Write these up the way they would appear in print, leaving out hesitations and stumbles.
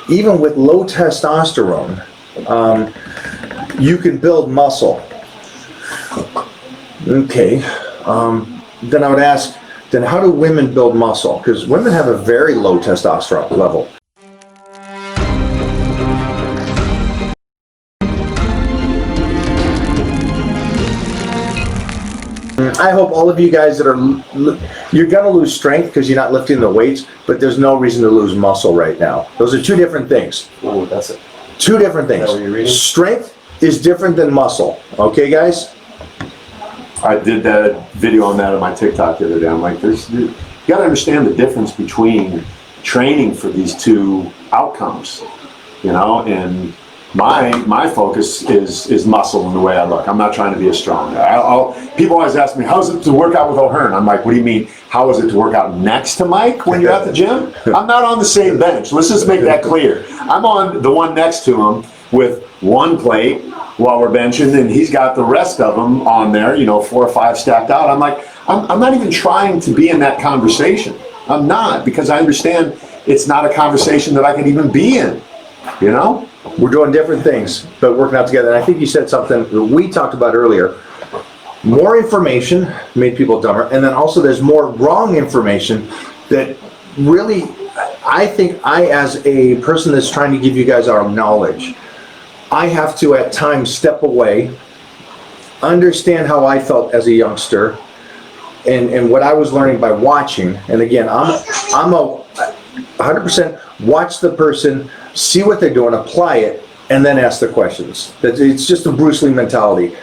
even with low testosterone, you can build muscle. Okay, then I would ask, then how do women build muscle? Because women have a very low testosterone level. I hope all of you guys that are, you're going to lose strength because you're not lifting the weights, but there's no reason to lose muscle right now. Those are two different things. Oh, that's it. Two different things. Strength is different than muscle. Okay, guys? I did that video on that on my TikTok the other day. I'm like, you got to understand the difference between training for these two outcomes, you know, and my focus is muscle in the way I look. I'm not trying to be a strong guy. People always ask me, how's it to work out with O'Hearn? I'm like, what do you mean? How is it to work out next to Mike when you're at the gym? I'm not on the same bench. Let's just make that clear. I'm on the one next to him with one plate while we're benching, and he's got the rest of them on there, you know, 4 or 5 stacked out. I'm like, I'm not even trying to be in that conversation. I'm not, because I understand it's not a conversation that I can even be in, you know? We're doing different things, but working out together. And I think you said something that we talked about earlier. More information made people dumber, and then also there's more wrong information that really, I think as a person that's trying to give you guys our knowledge, I have to at times step away, understand how I felt as a youngster, and what I was learning by watching. And again, I'm a 100% watch the person, see what they're doing, apply it, and then ask the questions. It's just a Bruce Lee mentality.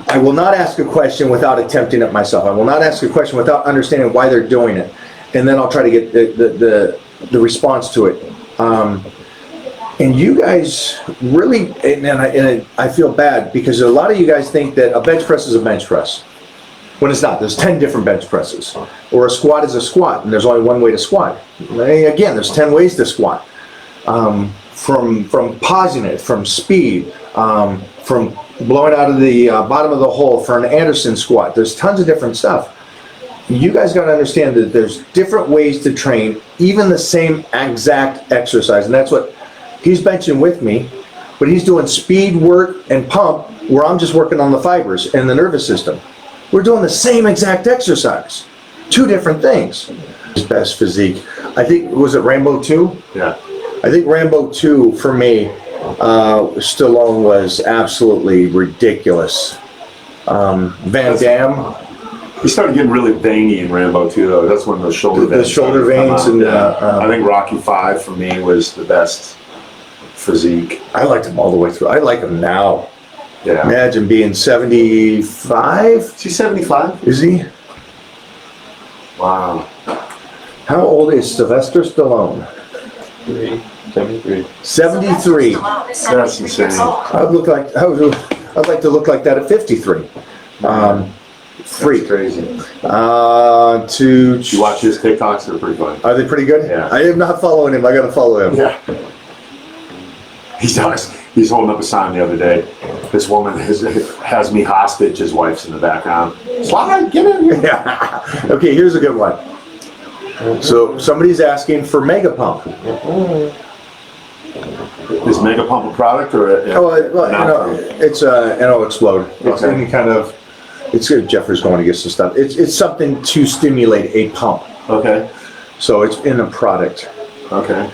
I will not ask a question without attempting it myself. I will not ask a question without understanding why they're doing it, and then I'll try to get the response to it. And you guys really, and I feel bad because a lot of you guys think that a bench press is a bench press, when it's not. There's 10 different bench presses, or a squat is a squat, and there's only one way to squat. Again, there's 10 ways to squat. From pausing it, from speed, from blowing out of the bottom of the hole for an Anderson squat. There's tons of different stuff. You guys got to understand that there's different ways to train, even the same exact exercise, and that's what he's benching with me, but he's doing speed work and pump where I'm just working on the fibers and the nervous system. We're doing the same exact exercise. Two different things. His best physique. I think, was it Rambo 2? Yeah. I think Rambo 2 for me, Stallone was absolutely ridiculous. Van Damme. He started getting really veiny in Rambo 2, though. That's when those shoulder veins. The shoulder veins and I think Rocky 5 for me was the best physique. I liked him all the way through. I like him now. Yeah. Imagine being 75. Is he 75? Is he? Wow. How old is Sylvester Stallone? 73. 73. That's insane. I'd like to look like that at 53. Free. That's crazy. You watch his TikToks? They're pretty funny. Are they pretty good? Yeah. I am not following him. I gotta follow him. Yeah. He's holding up a sign the other day. This woman has me hostage. His wife's in the background. Slide, get in here. Yeah. Okay, here's a good one. So somebody's asking for Mega Pump. Is Mega Pump a product or it's NO Explode. It's any kind of. It's good. Jeffrey's going to get some stuff. It's something to stimulate a pump. Okay. So it's in a product. Okay.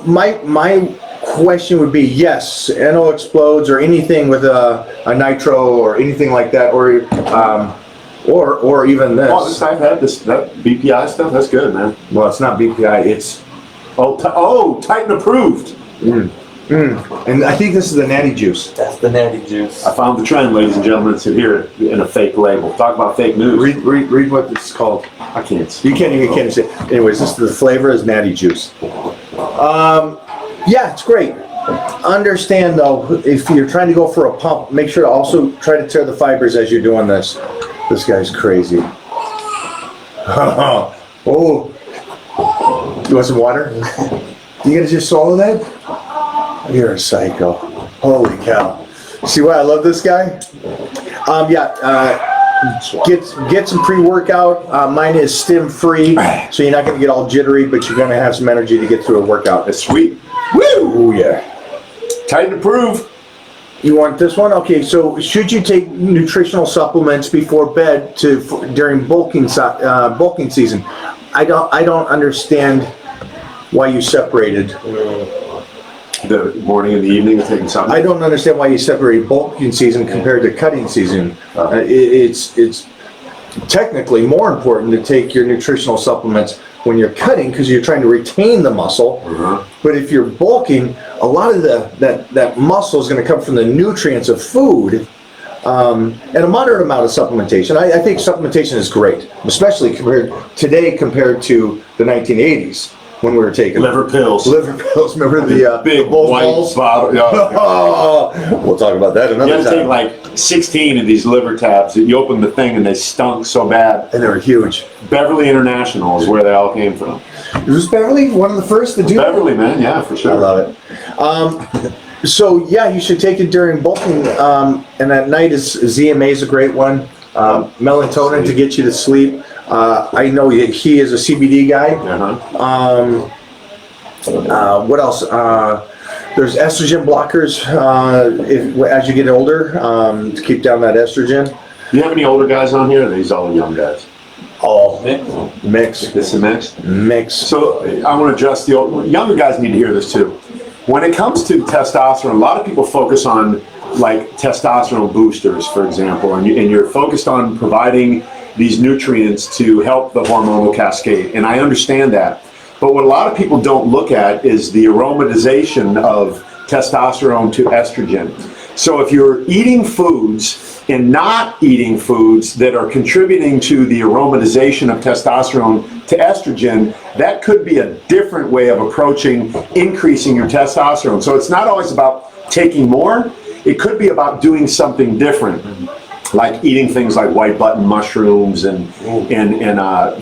My question would be yes, NO Explodes or anything with a nitro or anything like that, or even this. Oh, I've had that BPI stuff. That's good, man. Well, it's not BPI. It's Titan approved. And I think this is the Natty Juice. That's the Natty Juice. I found the trend, ladies and gentlemen. It's here in a fake label. Talk about fake news. Read what it's called. I can't see. You can't even say. Anyways, the flavor is Natty Juice. Yeah, it's great. Understand though, if you're trying to go for a pump, make sure to also try to tear the fibers as you're doing this. This guy's crazy. Oh, you want some water? You gonna just swallow that? You're a psycho. Holy cow. See why I love this guy? Get some pre-workout. Mine is stim free, so you're not gonna get all jittery, but you're gonna have some energy to get through a workout. It's sweet. Woo! Oh yeah. Tighten approve. You want this one? Okay, so should you take nutritional supplements before bed during bulking season? I don't understand why you separated. The morning and the evening of taking something. I don't understand why you separate bulking season compared to cutting season. It's technically more important to take your nutritional supplements when you're cutting because you're trying to retain the muscle. But if you're bulking, a lot of that muscle is going to come from the nutrients of food and a moderate amount of supplementation. I think supplementation is great, especially compared to the 1980s when we were taking liver pills. Remember the big white balls? bottle. We'll talk about that another You had to take like 16 of these liver tabs. You open the thing and they stunk so bad. And they were huge. Beverly International is where they all came from. Was Beverly one of the first to do that? Beverly, man, yeah, for sure. I love it. So yeah, you should take it during bulking, and at night ZMA is a great one. Melatonin to get you to sleep. I know he is a CBD guy. What else? There's estrogen blockers as you get older to keep down that estrogen. Do you have any older guys on here? Or are these all young guys? All mixed. This is mixed? Mixed. So I want to address younger guys need to hear this too. When it comes to testosterone, a lot of people focus on like testosterone boosters, for example, and you're focused on providing these nutrients to help the hormonal cascade. And I understand that. But what a lot of people don't look at is the aromatization of testosterone to estrogen. So if you're eating foods and not eating foods that are contributing to the aromatization of testosterone to estrogen, that could be a different way of approaching increasing your testosterone. So it's not always about taking more. It could be about doing something different, like eating things like white button mushrooms and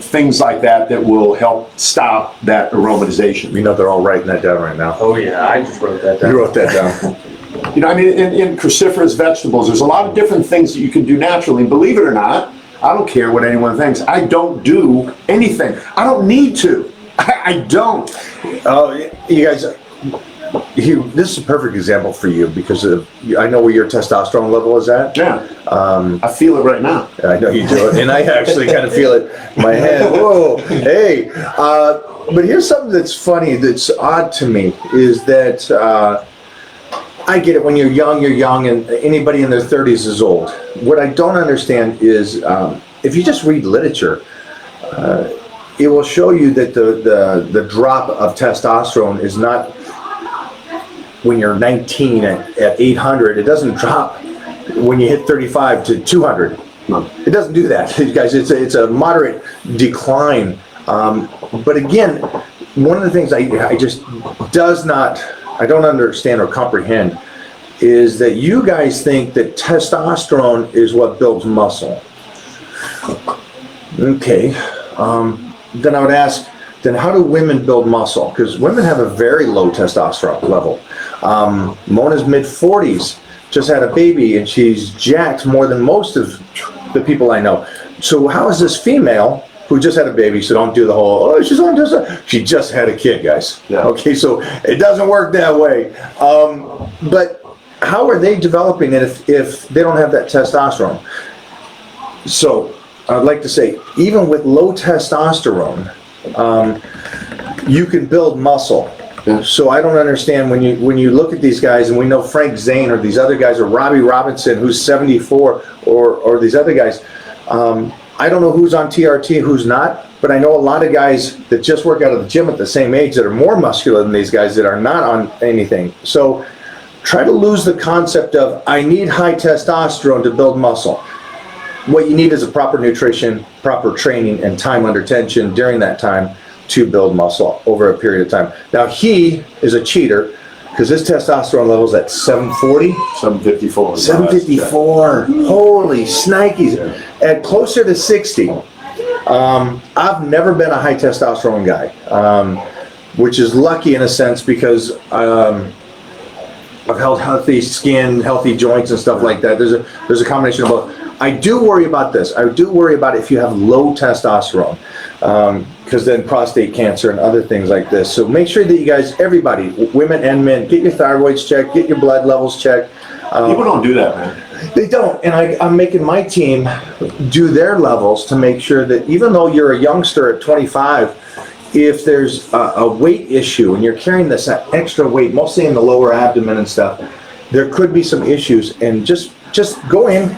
things like that will help stop that aromatization. You know they're all writing that down right now. Oh yeah, I just wrote that down. You wrote that down. You know, I mean, in cruciferous vegetables, there's a lot of different things that you can do naturally. And believe it or not, I don't care what anyone thinks. I don't do anything. I don't need to. I don't. Oh, you guys, this is a perfect example for you because I know where your testosterone level is at. Yeah. I feel it right now. I know you do it, and I actually kind of feel it in my head. Whoa, hey. But here's something that's funny, that's odd to me, is that I get it. When you're young, and anybody in their 30s is old. What I don't understand is if you just read literature, it will show you that the drop of testosterone is not when you're 19 at 800. It doesn't drop when you hit 35 to 200. No. It doesn't do that, guys. It's a moderate decline. But again, one of the things I just I don't understand or comprehend is that you guys think that testosterone is what builds muscle. Okay, then I would ask, then how do women build muscle? Because women have a very low testosterone level. Mona's mid-40s, just had a baby, and she's jacked more than most of the people I know. So how is this female who just had a baby, so don't do the whole, she's on testosterone. She just had a kid, guys. Yeah. Okay, so it doesn't work that way. But how are they developing it if they don't have that testosterone? So I'd like to say, even with low testosterone, you can build muscle. Yeah. So I don't understand when you look at these guys, and we know Frank Zane or these other guys, or Robbie Robinson, who's 74, or these other guys. I don't know who's on TRT, who's not, but I know a lot of guys that just work out of the gym at the same age that are more muscular than these guys that are not on anything. So try to lose the concept of, I need high testosterone to build muscle. What you need is a proper nutrition, proper training, and time under tension during that time to build muscle over a period of time. Now he is a cheater because his testosterone level is at 740? 754. 754. Holy snikes. Yeah. At closer to 60. I've never been a high testosterone guy, which is lucky in a sense because I've held healthy skin, healthy joints and stuff like that. There's a combination of both. I do worry about this. I do worry about if you have low testosterone. because then prostate cancer and other things like this. So make sure that you guys, everybody, women and men, get your thyroids checked, get your blood levels checked. People don't do that, man. They don't, and I'm making my team do their levels to make sure that even though you're a youngster at 25, if there's a weight issue and you're carrying this extra weight, mostly in the lower abdomen and stuff, there could be some issues. And just go in,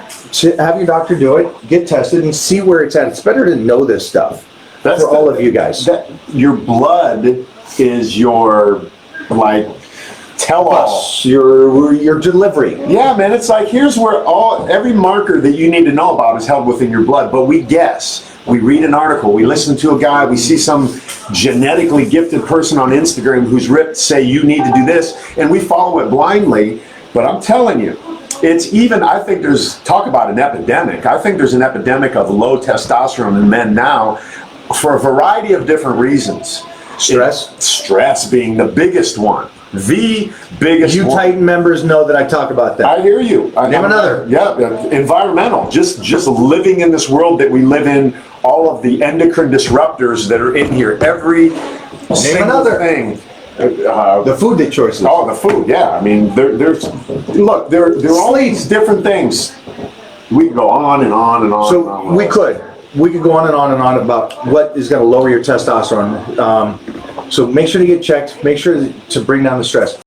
have your doctor do it, get tested, and see where it's at. It's better to know this stuff for all of you guys. Your blood is your, like, tell-all. Your delivery. Yeah, man, it's like, here's where every marker that you need to know about is held within your blood, but we guess. We read an article, we listen to a guy, we see some genetically gifted person on Instagram who's ripped say you need to do this, and we follow it blindly. But I'm telling you, it's even, I think there's, talk about an epidemic. I think there's an epidemic of low testosterone in men now for a variety of different reasons. Stress being the biggest one. The biggest You one. Titan members know that I talk about that. I hear you. Name another. Yeah, environmental. Just living in this world that we live in, all of the endocrine disruptors that are in here. Every single another thing. The food choices. Oh, the food. Yeah. I mean, there's look. There are all these different things. We can go on and on and on. So and on. we could go on and on and on about what is going to lower your testosterone. So make sure to get checked. Make sure to bring down the stress.